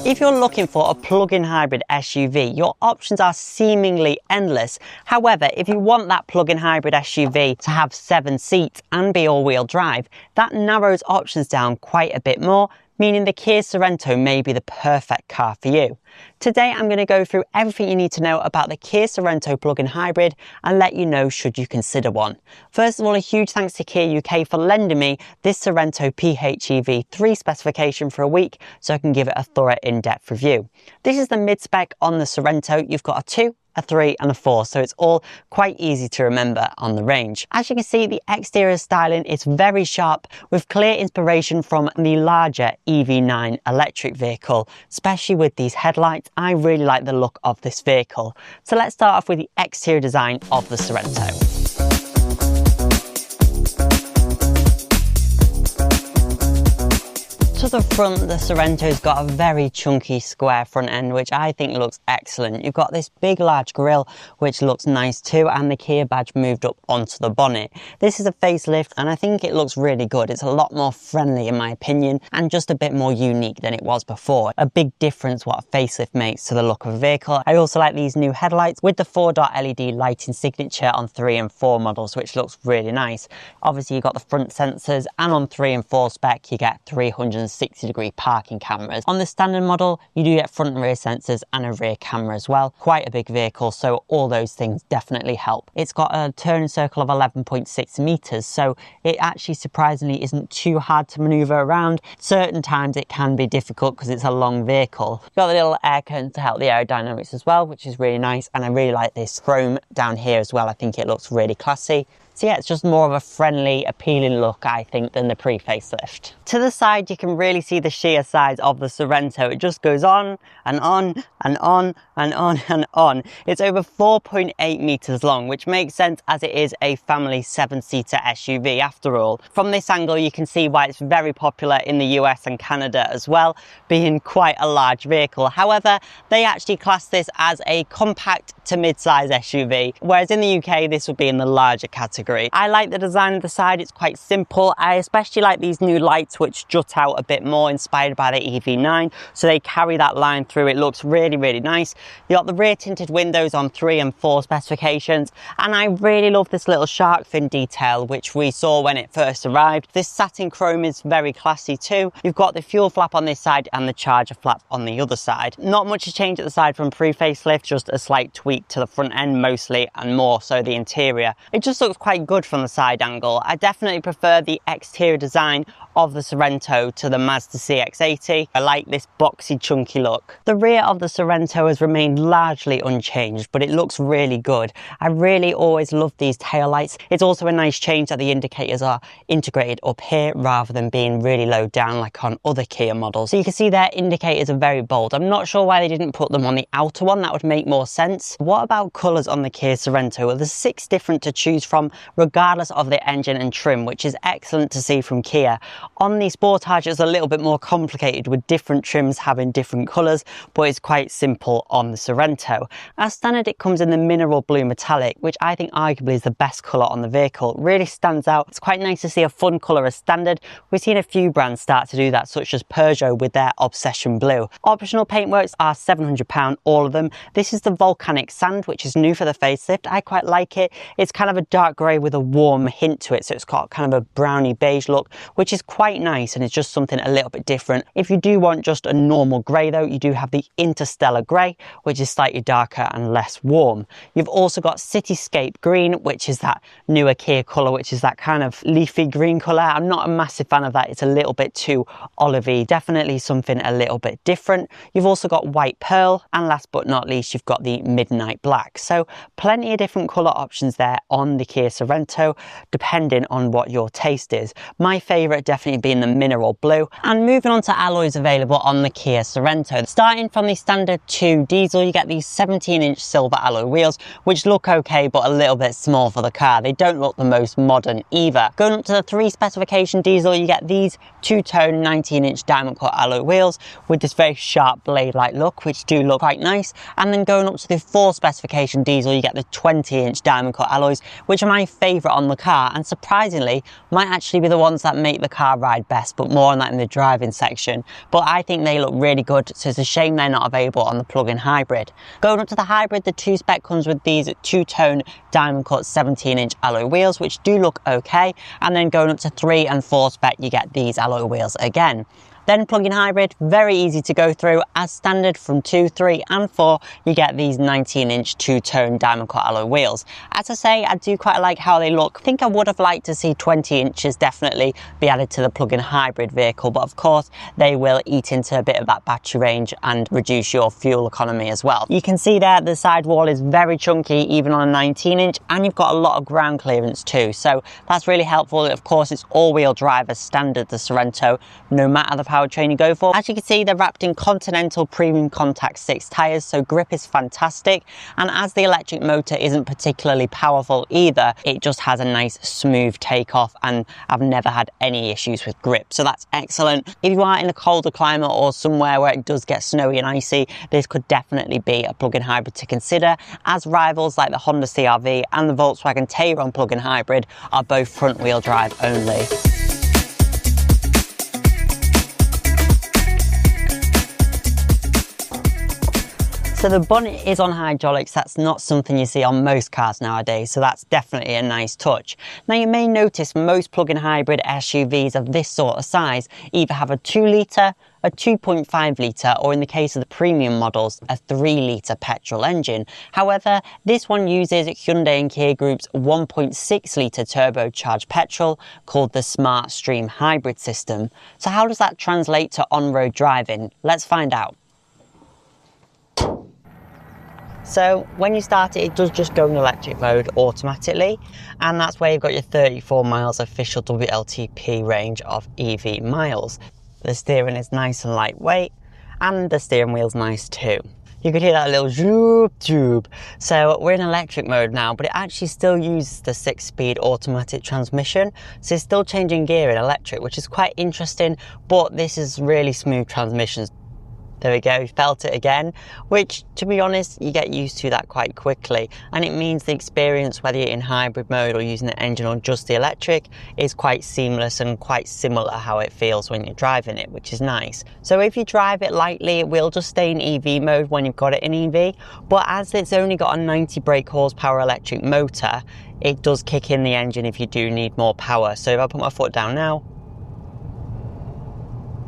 If you're looking for a plug-in hybrid SUV, your options are seemingly endless. However, if you want that plug-in hybrid SUV to have 7 seats and be all-wheel drive, that narrows options down quite a bit more, meaning the Kia Sorento may be the perfect car for you. Today I'm going to go through everything you need to know about the Kia Sorento plug-in hybrid and let you know should you consider one. First of all, a huge thanks to Kia UK for lending me this Sorento PHEV 3 specification for a week so I can give it a thorough in-depth review. This is the mid-spec on the Sorento. You've got a 2, a 3 and a 4, so it's all quite easy to remember on the range. As you can see, the exterior styling is very sharp with clear inspiration from the larger EV9 electric vehicle, especially with these headlights. I really like the look of this vehicle. So let's start off with the exterior design of the Sorento. To the front, the Sorento's got a very chunky square front end, which I think looks excellent. You've got this big large grille, which looks nice too, and the Kia badge moved up onto the bonnet. This is a facelift, and I think it looks really good. It's a lot more friendly in my opinion, and just a bit more unique than it was before. A big difference what a facelift makes to the look of a vehicle. I also like these new headlights with the 4-dot LED lighting signature on 3 and 4 models, which looks really nice. Obviously you've got the front sensors, and on 3 and 4 spec you get 360-degree parking cameras. On the standard model you do get front and rear sensors and a rear camera as well. Quite a big vehicle, so all those things definitely help. It's got a turning circle of 11.6 meters, so it actually surprisingly isn't too hard to maneuver around. Certain times it can be difficult because it's a long vehicle. You've got the little air curtain to help the aerodynamics as well, which is really nice, and I really like this chrome down here as well. I think it looks really classy. So yeah, it's just more of a friendly, appealing look, I think, than the pre-facelift. To the side, you can really see the sheer size of the Sorento. It just goes on and on and on and on and on. It's over 4.8 meters long, which makes sense as it is a family 7-seater SUV after all. From this angle, you can see why it's very popular in the US and Canada as well, being quite a large vehicle. However, they actually class this as a compact to mid-size SUV, whereas in the UK, this would be in the larger category. I like the design of the side. It's quite simple. I especially like these new lights which jut out a bit more, inspired by the EV9, so they carry that line through. It looks really, really nice. You got the rear tinted windows on 3 and 4 specifications, and I really love this little shark fin detail which we saw when it first arrived. This satin chrome is very classy too. You've got the fuel flap on this side and the charger flap on the other side. Not much to change at the side from pre-facelift, just a slight tweak to the front end mostly, and more so the interior. It just looks quite good from the side angle. I definitely prefer the exterior design of the Sorento to the Mazda CX-80. I like this boxy, chunky look. The rear of the Sorento has remained largely unchanged, but it looks really good. I really always love these taillights. It's also a nice change that the indicators are integrated up here rather than being really low down like on other Kia models. So you can see their indicators are very bold. I'm not sure why they didn't put them on the outer one. That would make more sense. What about colours on the Kia Sorento? Well, there's 6 different to choose from regardless of the engine and trim, which is excellent to see from Kia. On the Sportage it's a little bit more complicated with different trims having different colours, but it's quite simple on the Sorento. As standard it comes in the mineral blue metallic, which I think arguably is the best colour on the vehicle. It really stands out. It's quite nice to see a fun colour as standard. We've seen a few brands start to do that, such as Peugeot with their Obsession Blue. Optional paintworks are £700, all of them. This is the volcanic sand, which is new for the facelift. I quite like it. It's kind of a dark grey with a warm hint to it, so it's got kind of a browny beige look, which is quite nice, and it's just something a little bit different. If you do want just a normal grey though, you do have the Interstellar Grey, which is slightly darker and less warm. You've also got Cityscape Green, which is that newer Kia colour, which is that kind of leafy green colour. I'm not a massive fan of that. It's a little bit too olivey. Definitely something a little bit different. You've also got White Pearl, and last but not least you've got the Midnight Black. So plenty of different colour options there on the Kia Sorento, depending on what your taste is. My favourite definitely being the mineral blue. And moving on to alloys available on the Kia Sorento. Starting from the standard 2 diesel, you get these 17-inch silver alloy wheels, which look okay but a little bit small for the car. They don't look the most modern either. Going up to the 3 specification diesel, you get these 2-tone 19-inch diamond cut alloy wheels with this very sharp blade-like look, which do look quite nice. And then going up to the 4 specification diesel, you get the 20-inch diamond cut alloys, which are my favourite on the car, and surprisingly might actually be the ones that make the car ride best, but more on that in the driving section. But I think they look really good, so it's a shame they're not available on the plug-in hybrid. Going up to the hybrid, the 2-spec comes with these two-tone diamond cut 17-inch alloy wheels, which do look okay, and then going up to 3 and 4-spec you get these alloy wheels again. Then plug-in hybrid, very easy to go through. As standard from 2, 3 and 4, you get these 19-inch two-tone diamond cut alloy wheels. As I say, I do quite like how they look. I think I would have liked to see 20 inches definitely be added to the plug-in hybrid vehicle, but of course they will eat into a bit of that battery range and reduce your fuel economy as well. You can see there the sidewall is very chunky even on a 19-inch, and you've got a lot of ground clearance too, so that's really helpful. Of course it's all-wheel drive as standard, the Sorento, no matter the powertrain you go for. As you can see, they're wrapped in Continental Premium Contact 6 tyres, so grip is fantastic, and as the electric motor isn't particularly powerful either, it just has a nice smooth takeoff, and I've never had any issues with grip, so that's excellent. If you are in a colder climate or somewhere where it does get snowy and icy, this could definitely be a plug-in hybrid to consider, as rivals like the Honda CR-V and the Volkswagen Tayron plug-in hybrid are both front-wheel drive only. So the bonnet is on hydraulics. That's not something you see on most cars nowadays, so that's definitely a nice touch. Now you may notice most plug-in hybrid SUVs of this sort of size either have a 2 litre, a 2.5 litre, or in the case of the premium models, a 3 litre petrol engine. However, this one uses Hyundai and Kia Group's 1.6 litre turbocharged petrol called the Smart Stream Hybrid system. So how does that translate to on-road driving? Let's find out. So when you start it, it does just go in electric mode automatically, and that's where you've got your 34 miles official WLTP range of EV miles. The steering is nice and lightweight, and the steering wheel's nice too. You could hear that little zoop tube. So we're in electric mode now, but it actually still uses the 6-speed automatic transmission. So it's still changing gear in electric, which is quite interesting, but this is really smooth transmissions. There we go, felt it again, which to be honest, you get used to that quite quickly, and it means the experience, whether you're in hybrid mode or using the engine or just the electric, is quite seamless and quite similar how it feels when you're driving it, which is nice. So if you drive it lightly, it will just stay in EV mode when you've got it in EV, but as it's only got a 90 brake horsepower electric motor, it does kick in the engine if you do need more power. So if I put my foot down now,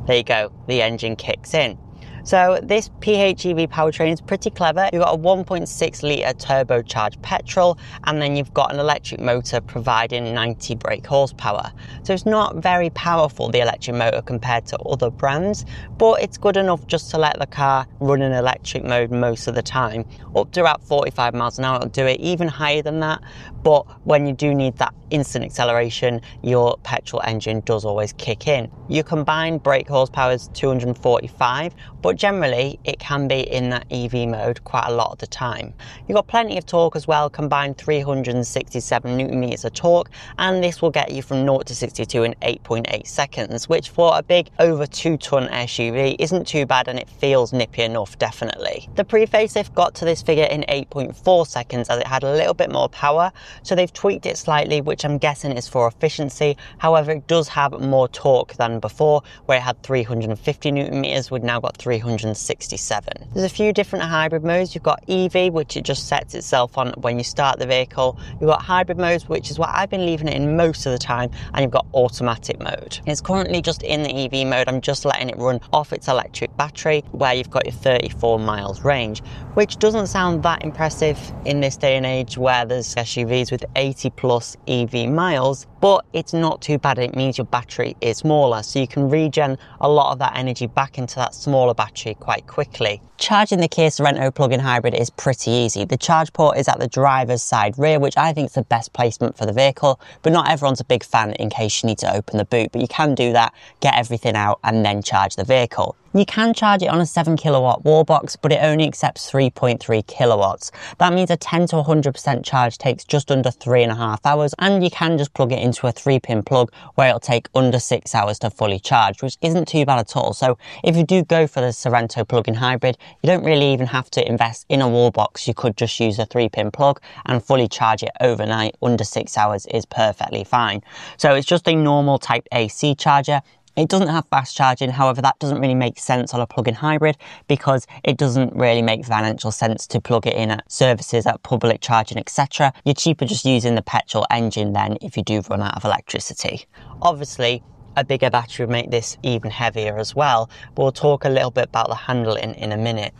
there you go, the engine kicks in. So this PHEV powertrain is pretty clever. You've got a 1.6 litre turbocharged petrol, and then you've got an electric motor providing 90 brake horsepower. So it's not very powerful, the electric motor, compared to other brands, but it's good enough just to let the car run in electric mode most of the time. Up to about 45 miles an hour it'll do it, even higher than that, but when you do need that instant acceleration, your petrol engine does always kick in. Your combined brake horsepower is 245, but generally it can be in that EV mode quite a lot of the time. You've got plenty of torque as well, combined 367 newton meters of torque, and this will get you from 0 to 62 in 8.8 seconds, which for a big over 2-ton SUV isn't too bad, and it feels nippy enough, definitely. The pre-facelift got to this figure in 8.4 seconds as it had a little bit more power, so they've tweaked it slightly, which I'm guessing is for efficiency. However, it does have more torque than before, where it had 350 newton meters, we've now got 367. There's a few different hybrid modes. You've got EV, which it just sets itself on when you start the vehicle. You've got hybrid modes, which is what I've been leaving it in most of the time, and you've got automatic mode. It's currently just in the EV mode. I'm just letting it run off its electric battery, where you've got your 34 miles range, which doesn't sound that impressive in this day and age where there's SUVs with 80 plus EV miles, but it's not too bad. It means your battery is smaller, so you can regen a lot of that energy back into that smaller battery quite quickly. Charging the Kia Sorento plug-in hybrid is pretty easy. The charge port is at the driver's side rear, which I think is the best placement for the vehicle, but not everyone's a big fan in case you need to open the boot, but you can do that, get everything out and then charge the vehicle. You can charge it on a 7 kilowatt wall box, but it only accepts 3.3 kilowatts. That means a 10 to 100% charge takes just under 3.5 hours, and you can just plug it into a 3-pin plug where it'll take under 6 hours to fully charge, which isn't too bad at all. So if you do go for the Sorento plug-in hybrid, you don't really even have to invest in a wall box. You could just use a 3-pin plug and fully charge it overnight. Under 6 hours is perfectly fine. So it's just a normal type AC charger. It doesn't have fast charging, however that doesn't really make sense on a plug-in hybrid because it doesn't really make financial sense to plug it in at services, at public charging, etc. You're cheaper just using the petrol engine then if you do run out of electricity. Obviously, a bigger battery would make this even heavier as well, but we'll talk a little bit about the handling in a minute.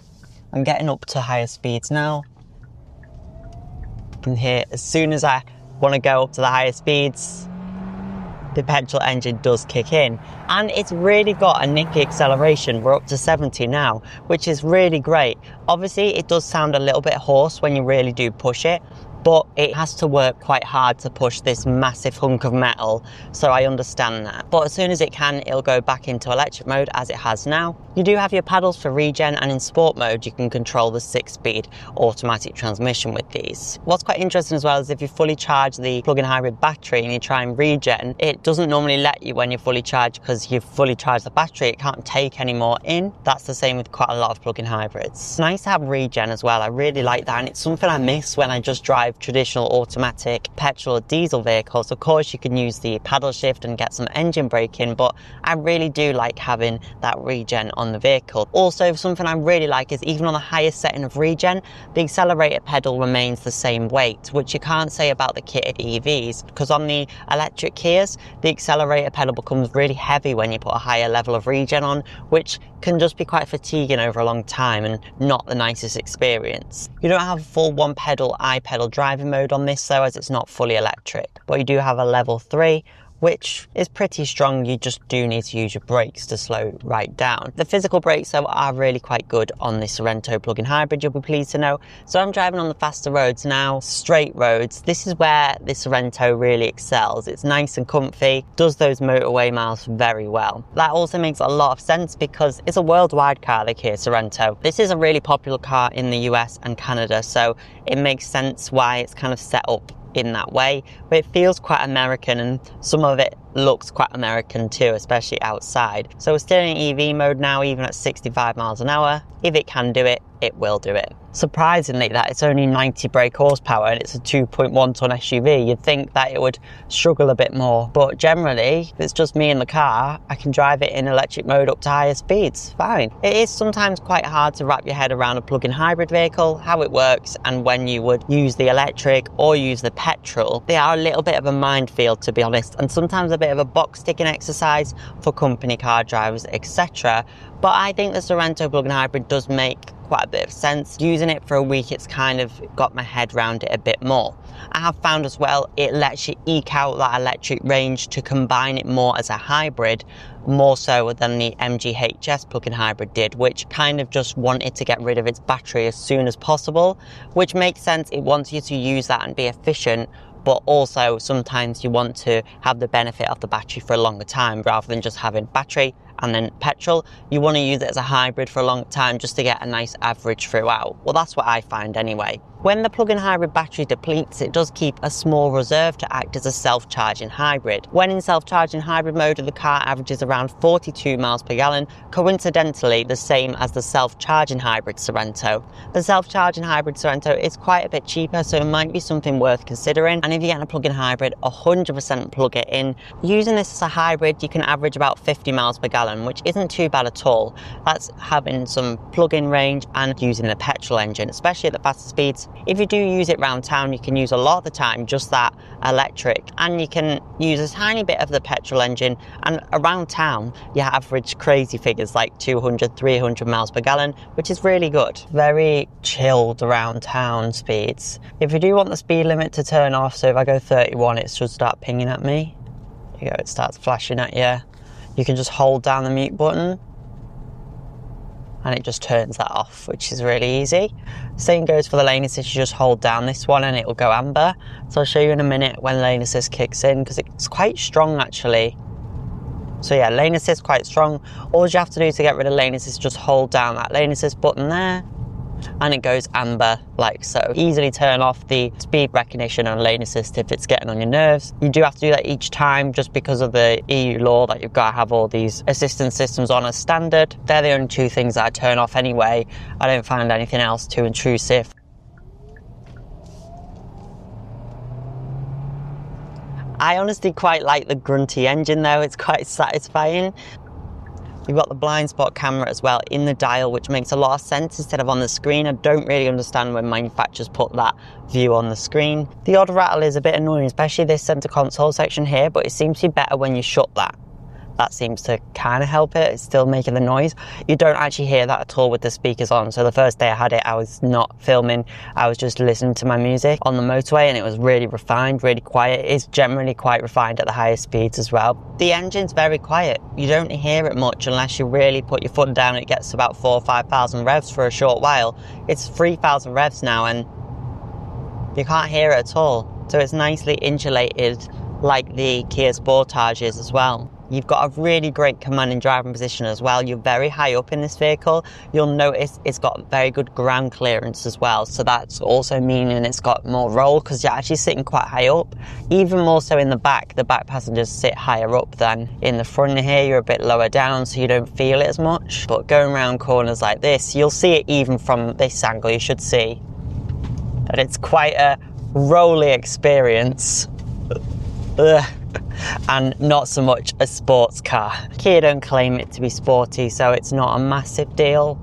I'm getting up to higher speeds now. You can hear as soon as I want to go up to the higher speeds, the petrol engine does kick in, and it's really got a nippy acceleration. We're up to 70 now, which is really great. Obviously it does sound a little bit hoarse when you really do push it, but it has to work quite hard to push this massive hunk of metal, so I understand that. But as soon as it can, it'll go back into electric mode as it has now. You do have your paddles for regen, and in sport mode you can control the 6-speed automatic transmission with these. What's quite interesting as well is if you fully charge the plug-in hybrid battery and you try and regen, it doesn't normally let you when you're fully charged because you've fully charged the battery. It can't take any more in. That's the same with quite a lot of plug-in hybrids. It's nice to have regen as well. I really like that, and it's something I miss when I just drive traditional automatic petrol or diesel vehicles. Of course you can use the paddle shift and get some engine braking, but I really do like having that regen on the vehicle. Also, something I really like is even on the highest setting of regen, the accelerator pedal remains the same weight, which you can't say about the Kia EVs, because on the electric Kias the accelerator pedal becomes really heavy when you put a higher level of regen on, which can just be quite fatiguing over a long time and not the nicest experience. You don't have a full one pedal iPedal driving mode on this though, as it's not fully electric, but you do have a level 3, which is pretty strong. You just do need to use your brakes to slow right down. The physical brakes though are really quite good on the Sorento plug-in hybrid, you'll be pleased to know. So I'm driving on the faster roads now, straight roads. This is where the Sorento really excels. It's nice and comfy, does those motorway miles very well. That also makes a lot of sense because it's a worldwide car, the Kia Sorento. This is a really popular car in the US and Canada, so it makes sense why it's kind of set up in that way, but it feels quite American, and some of it looks quite American too, especially outside. So we're still in EV mode now, even at 65 miles an hour. If it can do it, it will do it. Surprisingly, that it's only 90 brake horsepower and it's a 2.1 ton SUV. You'd think that it would struggle a bit more, but generally, if it's just me in the car, I can drive it in electric mode up to higher speeds, fine. It is sometimes quite hard to wrap your head around a plug-in hybrid vehicle, how it works, and when you would use the electric or use the petrol. They are a little bit of a minefield, to be honest, and sometimes a bit of a box ticking exercise for company car drivers, etc. But I think the Sorento plug-in hybrid does make quite a bit of sense. Using it for a week, it's kind of got my head around it a bit more. I have found as well, it lets you eke out that electric range to combine it more as a hybrid, more so than the MG plug-in hybrid did, which kind of just wanted to get rid of its battery as soon as possible, which makes sense. It wants you to use that and be efficient, but also sometimes you want to have the benefit of the battery for a longer time rather than just having battery and then petrol. You want to use it as a hybrid for a long time just to get a nice average throughout. Well, that's what I find anyway. When the plug-in hybrid battery depletes, it does keep a small reserve to act as a self-charging hybrid. When in self-charging hybrid mode, the car averages around 42 miles per gallon, coincidentally the same as the self-charging hybrid Sorento. The self-charging hybrid Sorento is quite a bit cheaper, so it might be something worth considering. And if you get a plug-in hybrid, 100% plug it in. Using this as a hybrid, you can average about 50 miles per gallon, which isn't too bad at all. That's having some plug-in range and using the petrol engine, especially at the faster speeds. If you do use it around town, you can use a lot of the time just that electric, and you can use a tiny bit of the petrol engine, and around town you average crazy figures like 200, 300 miles per gallon, which is really good. Very chilled around town speeds. If you do want the speed limit to turn off, so if I go 31, it should start pinging at me. There you go, it starts flashing at you. You can just hold down the mute button and it just turns that off, which is really easy. Same goes for the lane assist. You just hold down this one and it will go amber. So I'll show you in a minute when lane assist kicks in, because it's quite strong actually. So yeah, lane assist quite strong. All you have to do to get rid of lane assist is just hold down that lane assist button there, and it goes amber like so. Easily turn off the speed recognition on lane assist if it's getting on your nerves. You do have to do that each time just because of the EU law that you've got to have all these assistance systems on as standard. They're the only two things that I turn off anyway. I don't find anything else too intrusive. I honestly quite like the grunty engine though, it's quite satisfying. You've got the blind spot camera as well in the dial, which makes a lot of sense instead of on the screen. I don't really understand when manufacturers put that view on the screen. The odd rattle is a bit annoying, especially this center console section here, but it seems to be better when you shut that. That seems to kind of help it. It's still making the noise. You don't actually hear that at all with the speakers on. So the first day I had it, I was not filming. I was just listening to my music on the motorway, and it was really refined, really quiet. It's generally quite refined at the higher speeds as well. The engine's very quiet. You don't hear it much unless you really put your foot down. It gets to about 4,000 or 5,000 revs for a short while. It's 3,000 revs now, and you can't hear it at all. So it's nicely insulated like the Kia Sportage is as well. You've got a really great commanding driving position as well. You're very high up in this vehicle. You'll notice it's got very good ground clearance as well. So that's also meaning it's got more roll because you're actually sitting quite high up. Even more so in the back passengers sit higher up than in the front here. You're a bit lower down so you don't feel it as much. But going around corners like this, you'll see it even from this angle. You should see that it's quite a rolly experience. And not so much a sports car. Kia don't claim it to be sporty, so it's not a massive deal.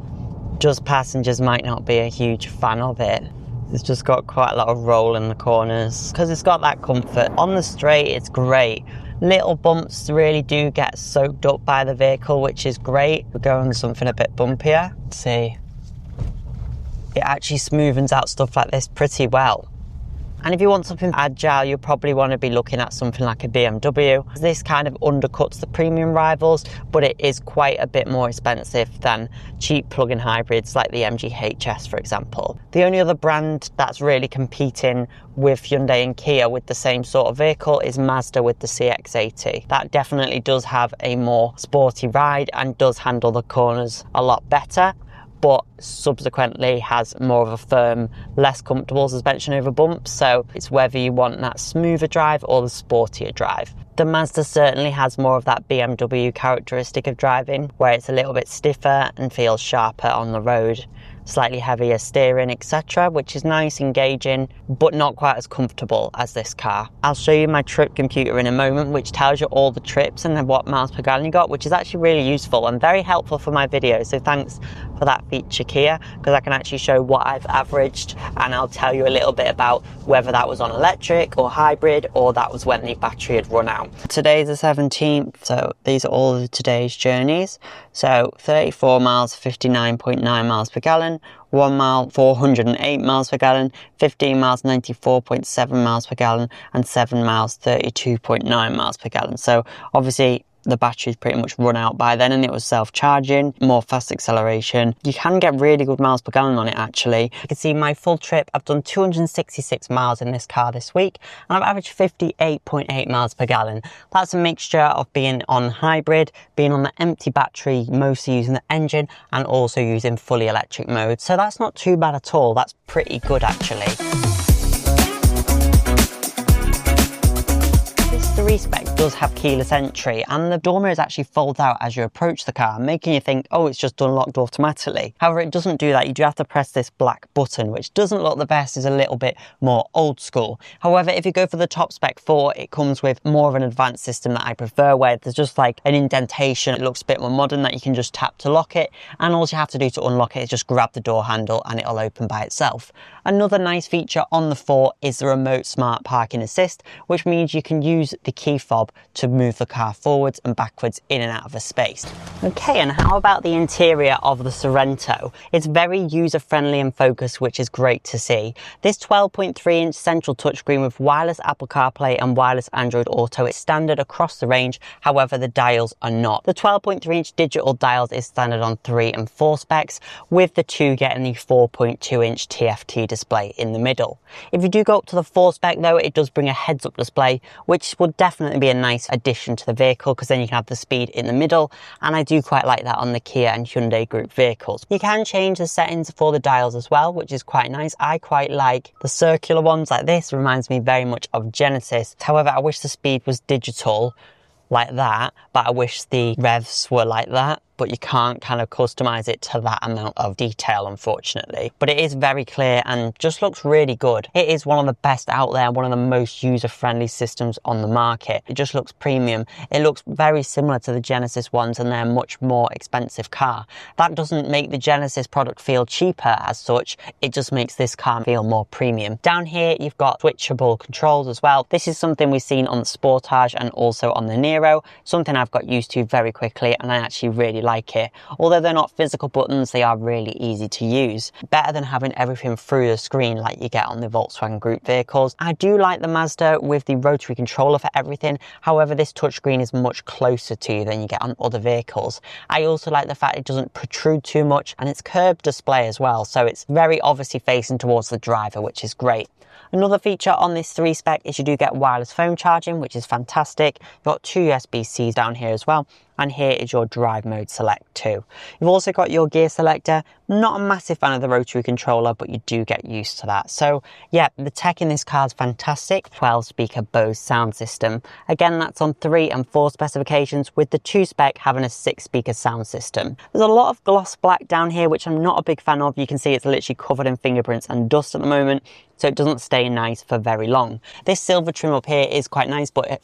Just passengers might not be a huge fan of it. It's just got quite a lot of roll in the corners because it's got that comfort. On the straight, it's great. Little bumps really do get soaked up by the vehicle, which is great. We're going on something a bit bumpier. Let's see. It actually smoothens out stuff like this pretty well. And if you want something agile, you'll probably want to be looking at something like a BMW. This kind of undercuts the premium rivals, but it is quite a bit more expensive than cheap plug-in hybrids like the MG HS, for example. The only other brand that's really competing with Hyundai and Kia with the same sort of vehicle is Mazda with the CX-80. That definitely does have a more sporty ride and does handle the corners a lot better, but subsequently has more of a firm, less comfortable suspension over bumps, so it's whether you want that smoother drive or the sportier drive. The Mazda certainly has more of that BMW characteristic of driving, where it's a little bit stiffer and feels sharper on the road. Slightly heavier steering, etc., which is nice, engaging, but not quite as comfortable as this car. I'll show you my trip computer in a moment, which tells you all the trips and what miles per gallon you got, which is actually really useful and very helpful for my videos. So thanks for that feature, Kia, because I can actually show what I've averaged, and I'll tell you a little bit about whether that was on electric or hybrid, or that was when the battery had run out. Today's the 17th, so these are all of today's journeys. So 34 miles, 59.9 miles per gallon, 1 mile, 408 miles per gallon, 15 miles, 94.7 miles per gallon, and 7 miles, 32.9 miles per gallon. So obviously the battery's pretty much run out by then, and it was self-charging, more fast acceleration. You can get really good miles per gallon on it actually. You can see my full trip, I've done 266 miles in this car this week, and I've averaged 58.8 miles per gallon. That's a mixture of being on hybrid, being on the empty battery, mostly using the engine, and also using fully electric mode. So that's not too bad at all. That's pretty good actually. The respec does have keyless entry, and the door mirrors actually fold out as you approach the car, making you think, oh, it's just unlocked automatically. However, it doesn't do that. You do have to press this black button, which doesn't look the best, is a little bit more old school. However, if you go for the top spec 4, it comes with more of an advanced system that I prefer, where there's just like an indentation. It looks a bit more modern, that you can just tap to lock it, and all you have to do to unlock it is just grab the door handle and it'll open by itself. Another nice feature on the 4 is the remote smart parking assist, which means you can use the key fob to move the car forwards and backwards in and out of a space. Okay, and how about the interior of the Sorento? It's very user-friendly and focused, which is great to see. This 12.3-inch central touchscreen with wireless Apple CarPlay and wireless Android Auto is standard across the range, however the dials are not. The 12.3-inch digital dials is standard on 3 and 4 specs, with the 2 getting the 4.2-inch TFT display in the middle. If you do go up to the 4 spec though, it does bring a heads-up display, which would definitely be a nice addition to the vehicle because then you can have the speed in the middle, and I do quite like that on the Kia and Hyundai group vehicles. You can change the settings for the dials as well, which is quite nice. I quite like the circular ones like this. Reminds me very much of Genesis. However, I wish the speed was digital like that, but I wish the revs were like that. But you can't kind of customize it to that amount of detail, unfortunately. But it is very clear and just looks really good. It is one of the best out there, one of the most user-friendly systems on the market. It just looks premium. It looks very similar to the Genesis ones, and they're a much more expensive car. That doesn't make the Genesis product feel cheaper as such. It just makes this car feel more premium. Down here, you've got switchable controls as well. This is something we've seen on the Sportage and also on the Nero, something I've got used to very quickly, and I actually really like it. Although they're not physical buttons, they are really easy to use. Better than having everything through the screen like you get on the Volkswagen group vehicles. I do like the Mazda with the rotary controller for everything. However, this touchscreen is much closer to you than you get on other vehicles. I also like the fact it doesn't protrude too much, and it's curved display as well, so it's very obviously facing towards the driver, which is great. Another feature on this 3 spec is you do get wireless phone charging, which is fantastic. You've got 2 USB-Cs down here as well. And here is your drive mode select too. You've also got your gear selector. Not a massive fan of the rotary controller, but you do get used to that. So yeah, the tech in this car is fantastic. 12 speaker Bose sound system. Again, that's on 3 and 4 specifications, with the 2 spec having a 6 speaker sound system. There's a lot of gloss black down here, which I'm not a big fan of. You can see it's literally covered in fingerprints and dust at the moment, so it doesn't stay nice for very long. This silver trim up here is quite nice, but it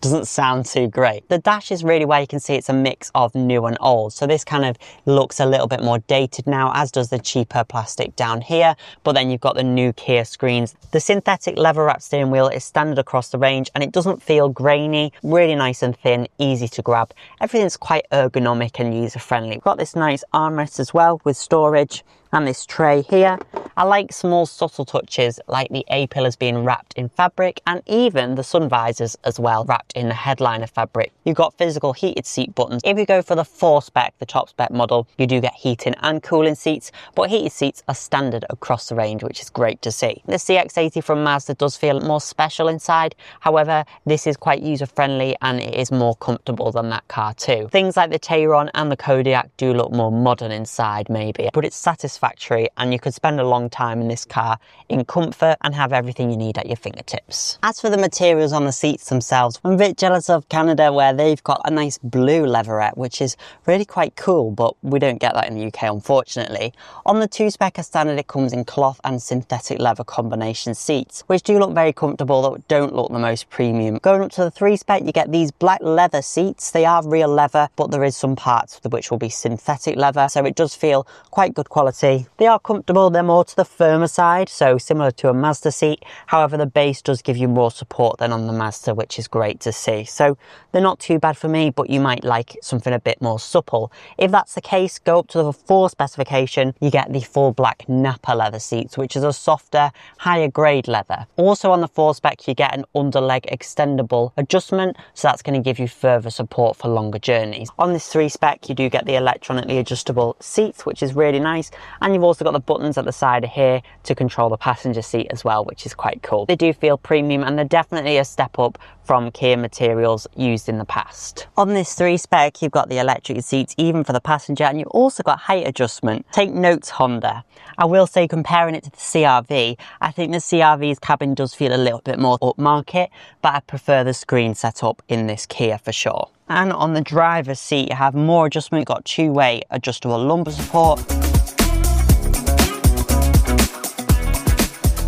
doesn't sound too great. The dash is really where you can see it's a mix of new and old. So this kind of looks a little bit more dated now, as does the cheaper plastic down here. But then you've got the new Kia screens. The synthetic leather wrapped steering wheel is standard across the range, and it doesn't feel grainy, really nice and thin, easy to grab. Everything's quite ergonomic and user friendly. We've got this nice armrest as well with storage, and this tray here. I like small subtle touches like the A-pillars being wrapped in fabric, and even the sun visors as well wrapped in the headliner fabric. You've got physical heated seat buttons. If you go for the 4 spec, the top spec model, you do get heating and cooling seats, but heated seats are standard across the range, which is great to see. The CX-80 from Mazda does feel more special inside. However, this is quite user friendly and it is more comfortable than that car too. Things like the Tayron and the Kodiaq do look more modern inside maybe, but it's satisfactory, and you could spend a long time in this car in comfort and have everything you need at your fingertips. As for the materials on the seats themselves, I'm a bit jealous of Canada where they've got a nice blue leatherette, which is really quite cool, but we don't get that in the UK unfortunately. On the 2 spec as standard, it comes in cloth and synthetic leather combination seats, which do look very comfortable but don't look the most premium. Going up to the 3 spec, you get these black leather seats. They are real leather, but there is some parts which will be synthetic leather, so it does feel quite good quality. They are comfortable, they're more to the firmer side, so similar to a Mazda seat. However, the base does give you more support than on the Mazda, which is great to see. So they're not too bad for me, but you might like something a bit more supple. If that's the case, go up to the 4 specification, you get the full black Napa leather seats, which is a softer, higher grade leather. Also on the 4 spec, you get an underleg extendable adjustment, so that's going to give you further support for longer journeys. On this 3 spec, you do get the electronically adjustable seats, which is really nice, and you've also got the buttons at the side of here to control the passenger seat as well, which is quite cool. They do feel premium, and they're definitely a step up from Kia materials used in the past. On this 3 spec, you've got the electric seats even for the passenger, and you've also got height adjustment. Take notes, Honda. I will say, comparing it to the CR-V, I think the CR-V's cabin does feel a little bit more upmarket, but I prefer the screen setup in this Kia for sure. And on the driver's seat, you have more adjustment. You've got 2-way adjustable lumbar support.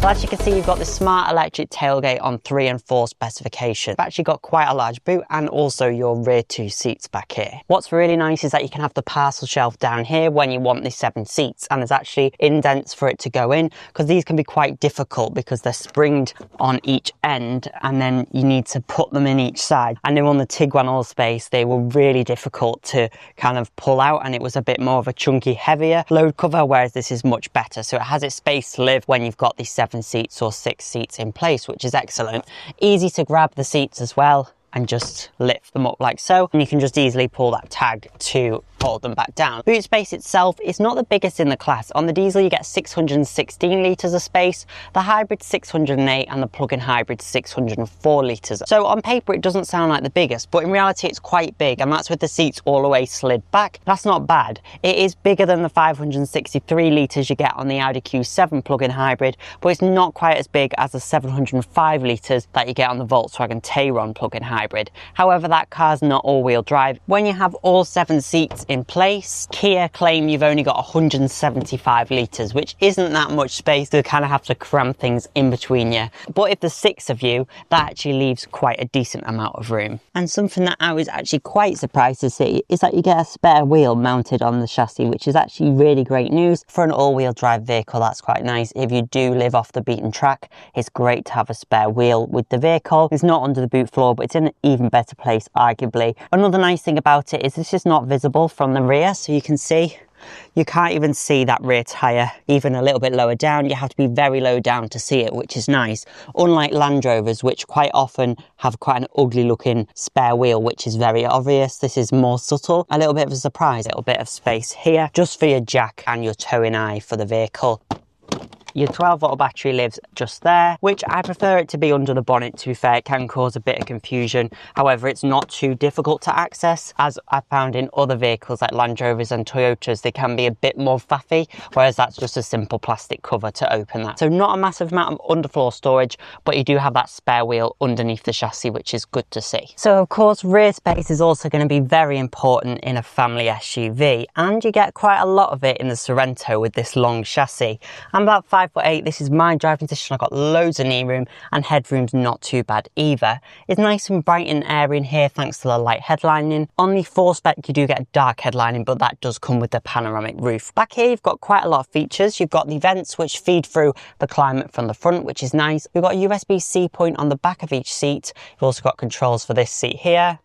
So as you can see, you've got the smart electric tailgate on 3 and 4 specification. You've actually got quite a large boot, and also your rear 2 seats back here. What's really nice is that you can have the parcel shelf down here when you want the 7 seats, and there's actually indents for it to go in, because these can be quite difficult because they're springed on each end and then you need to put them in each side. I know on the Tiguan Allspace they were really difficult to kind of pull out, and it was a bit more of a chunky, heavier load cover, whereas this is much better. So it has its space to live when you've got the 7 seats or 6 seats in place, which is excellent. Easy to grab the seats as well and just lift them up like so, and you can just easily pull that tag to fold them back down. Boot space itself is not the biggest in the class. On the diesel you get 616 litres of space, the hybrid 608 and the plug-in hybrid 604 litres. So on paper it doesn't sound like the biggest, but in reality it's quite big, and that's with the seats all the way slid back. That's not bad. It is bigger than the 563 litres you get on the Audi Q7 plug-in hybrid, but it's not quite as big as the 705 litres that you get on the Volkswagen Tayron plug-in hybrid. However, that car's not all-wheel drive. When you have all 7 seats in place, Kia claim you've only got 175 litres, which isn't that much space to kind of have to cram things in between you. But if there's 6 of you, that actually leaves quite a decent amount of room. And something that I was actually quite surprised to see is that you get a spare wheel mounted on the chassis, which is actually really great news for an all-wheel drive vehicle. That's quite nice. If you do live off the beaten track, it's great to have a spare wheel with the vehicle. It's not under the boot floor, but it's in an even better place, arguably. Another nice thing about it is this is not visible from the rear, so you can see, you can't even see that rear tyre even a little bit lower down. You have to be very low down to see it, which is nice. Unlike Land Rovers, which quite often have quite an ugly looking spare wheel, which is very obvious, this is more subtle. A little bit of a surprise, a little bit of space here just for your jack and your towing eye for the vehicle. Your 12-volt battery lives just there, which I prefer it to be under the bonnet. To be fair, it can cause a bit of confusion. However, it's not too difficult to access, as I found in other vehicles like Land Rovers and Toyotas, they can be a bit more faffy, whereas that's just a simple plastic cover to open that. So not a massive amount of underfloor storage, but you do have that spare wheel underneath the chassis, which is good to see. So of course, rear space is also going to be very important in a family SUV, and you get quite a lot of it in the Sorento with this long chassis. I'm about 5'8", this is my driving position. I've got loads of knee room, and headroom's not too bad either. It's nice and bright and airy in here thanks to the light headlining. On the 4-spec you do get a dark headlining, but that does come with the panoramic roof. Back here you've got quite a lot of features. You've got the vents which feed through the climate from the front, which is nice. We've got a USB-C point on the back of each seat. You've also got controls for this seat here.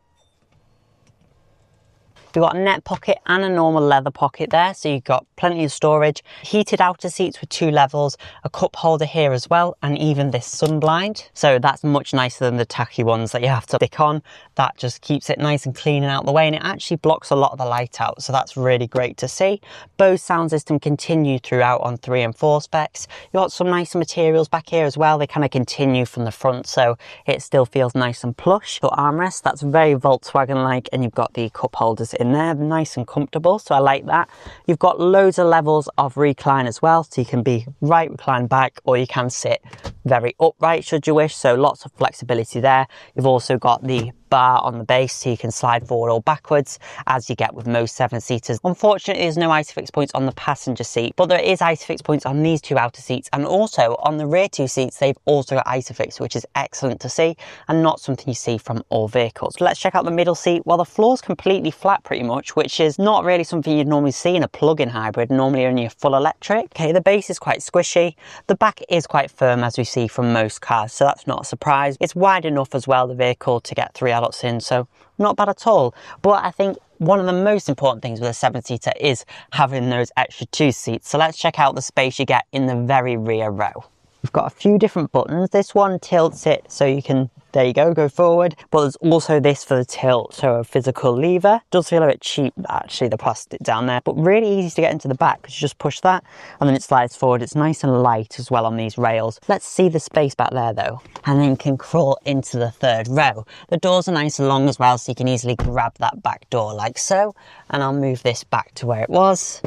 You've got a net pocket and a normal leather pocket there, so you've got plenty of storage. Heated outer seats with 2 levels, a cup holder here as well, and even this sun blind. So that's much nicer than the tacky ones that you have to stick on. That just keeps it nice and clean and out the way, and it actually blocks a lot of the light out, so that's really great to see. Bose sound system continued throughout on 3 and 4 specs. You've got some nicer materials back here as well. They kind of continue from the front, so it still feels nice and plush. Your armrest, that's very Volkswagen-like, and you've got the cup holders in there, nice and comfortable, so I like that. You've got loads of levels of recline as well, so you can be right recline back, or you can sit very upright should you wish, so lots of flexibility there. You've also got the bar on the base, so you can slide forward or backwards as you get with most 7-seaters. Unfortunately, there's no ISOFIX points on the passenger seat, but there is ISOFIX points on these 2 outer seats, and also on the rear 2 seats they've also got ISOFIX, which is excellent to see and not something you see from all vehicles. Let's check out the middle seat. Well, the floor's completely flat pretty much, which is not really something you'd normally see in a plug-in hybrid, normally only a full electric. Okay, the base is quite squishy. The back is quite firm, as we see from most cars, so that's not a surprise. It's wide enough as well, the vehicle, to get 3 adults in, so not bad at all. But I think one of the most important things with a 7-seater is having those extra 2 seats. So let's check out the space you get in the very rear row. We've got a few different buttons. This one tilts it so you can, there you go forward, but there's also this for the tilt, so a physical lever. Does feel a bit cheap actually, the plastic down there, but really easy to get into the back because you just push that and then it slides forward. It's nice and light as well on these rails. Let's see the space back there though, and then you can crawl into the 3rd row. The doors are nice and long as well, so you can easily grab that back door like so, and I'll move this back to where it was.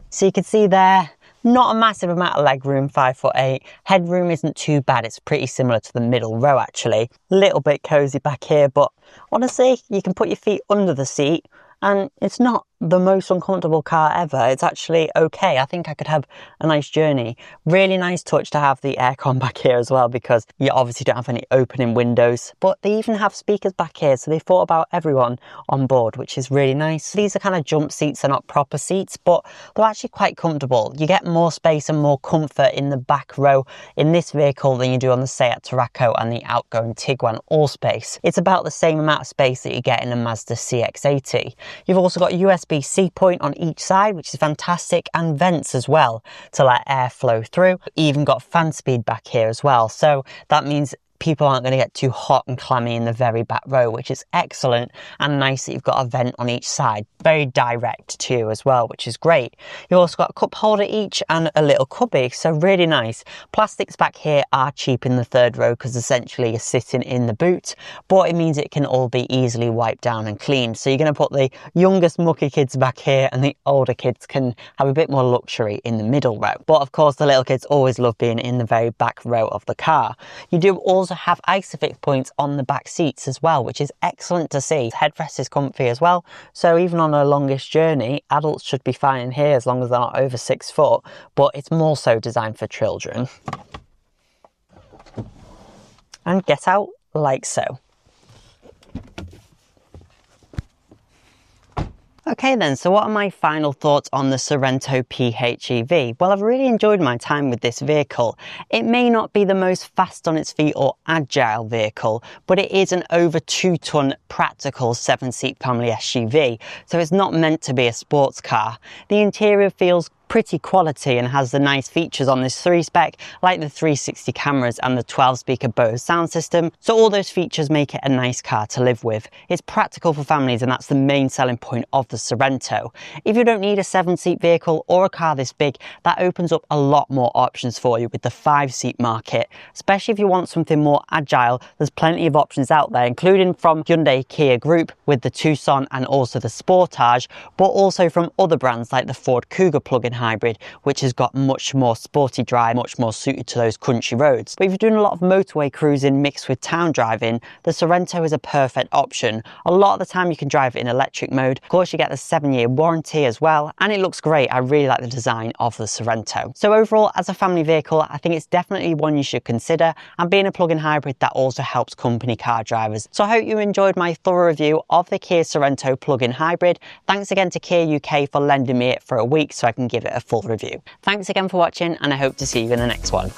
So you can see there, not a massive amount of leg room, 5'8". Headroom isn't too bad. It's pretty similar to the middle row actually. Little bit cozy back here, but honestly, you can put your feet under the seat and it's not the most uncomfortable car ever. It's actually okay. I think I could have a nice journey. Really nice touch to have the aircon back here as well, because you obviously don't have any opening windows, but they even have speakers back here, so they thought about everyone on board, which is really nice. These are kind of jump seats, they're not proper seats, but they're actually quite comfortable. You get more space and more comfort in the back row in this vehicle than you do on the Seat Tarraco and the outgoing Tiguan Allspace. It's about the same amount of space that you get in a Mazda CX-80. You've also got USB-C point on each side, which is fantastic, and vents as well to let air flow through. Even got fan speed back here as well, so that means people aren't going to get too hot and clammy in the very back row, which is excellent, and nice that you've got a vent on each side. Very direct too as well, which is great. You've also got a cup holder each and a little cubby, so really nice. Plastics back here are cheap in the third row because essentially you're sitting in the boot, but it means it can all be easily wiped down and cleaned. So you're going to put the youngest mucky kids back here and the older kids can have a bit more luxury in the middle row. But of course the little kids always love being in the very back row of the car. You do also have Isofix points on the back seats as well, which is excellent to see. Headrest is comfy as well, so even on a longest journey, adults should be fine in here as long as they're not over 6 foot, but it's more so designed for children. And get out like so. Okay then, so what are my final thoughts on the Sorento PHEV? Well, I've really enjoyed my time with this vehicle. It may not be the most fast on its feet or agile vehicle, but it is an over 2-ton practical 7-seat family SUV, so it's not meant to be a sports car. The interior feels pretty quality and has the nice features on this 3-spec, like the 360 cameras and the 12-speaker Bose sound system, so all those features make it a nice car to live with. It's practical for families and that's the main selling point of the Sorento. If you don't need a 7-seat vehicle or a car this big, that opens up a lot more options for you with the 5-seat market. Especially if you want something more agile, there's plenty of options out there, including from Hyundai Kia Group with the Tucson and also the Sportage, but also from other brands like the Ford Kuga plug-in hybrid, which has got much more sporty drive, much more suited to those country roads. But if you're doing a lot of motorway cruising mixed with town driving, the Sorento is a perfect option. A lot of the time you can drive it in electric mode. Of course, you get the 7-year warranty as well, and it looks great. I really like the design of the Sorento. So overall, as a family vehicle, I think it's definitely one you should consider, and being a plug-in hybrid, that also helps company car drivers. So I hope you enjoyed my thorough review of the Kia Sorento plug-in hybrid. Thanks again to Kia UK for lending me it for a week so I can give it a full review. Thanks again for watching, and I hope to see you in the next one.